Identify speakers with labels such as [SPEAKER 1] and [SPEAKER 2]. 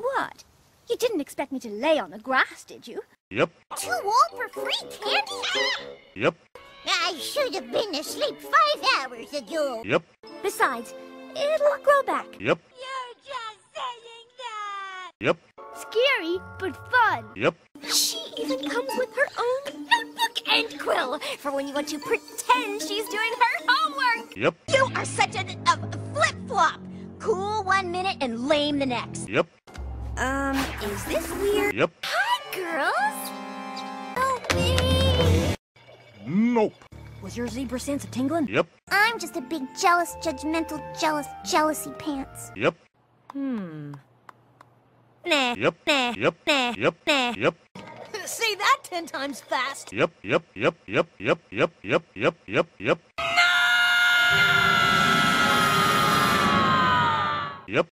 [SPEAKER 1] What? You didn't expect me to lay on the grass, did you?
[SPEAKER 2] Yep.
[SPEAKER 3] Too old for free candy?
[SPEAKER 2] Yep.
[SPEAKER 3] I should have been asleep 5 hours ago.
[SPEAKER 2] Yep.
[SPEAKER 1] Besides, it'll grow back.
[SPEAKER 2] Yep.
[SPEAKER 3] You're just saying that.
[SPEAKER 2] Yep.
[SPEAKER 1] Scary, but fun.
[SPEAKER 2] Yep.
[SPEAKER 1] She even comes with her own notebook and quill for when you want to pretend she's doing her homework.
[SPEAKER 2] Yep.
[SPEAKER 3] You are such a flip-flop. Cool 1 minute and lame the next.
[SPEAKER 2] Yep.
[SPEAKER 1] Is this weird?
[SPEAKER 2] Yep.
[SPEAKER 1] Hi, girls. Help me.
[SPEAKER 2] Nope.
[SPEAKER 1] Was your zebra sense tingling?
[SPEAKER 2] Yep.
[SPEAKER 3] I'm just a big jealous, judgmental, jealousy pants.
[SPEAKER 2] Yep.
[SPEAKER 1] Nah.
[SPEAKER 2] Yep.
[SPEAKER 1] Nah.
[SPEAKER 2] Yep.
[SPEAKER 1] Nah.
[SPEAKER 2] Yep.
[SPEAKER 1] Nah.
[SPEAKER 2] Yep.
[SPEAKER 1] Say that 10 times fast.
[SPEAKER 2] Yep. Yep. Yep. Yep. Yep. Yep. Yep. Yep. Yep.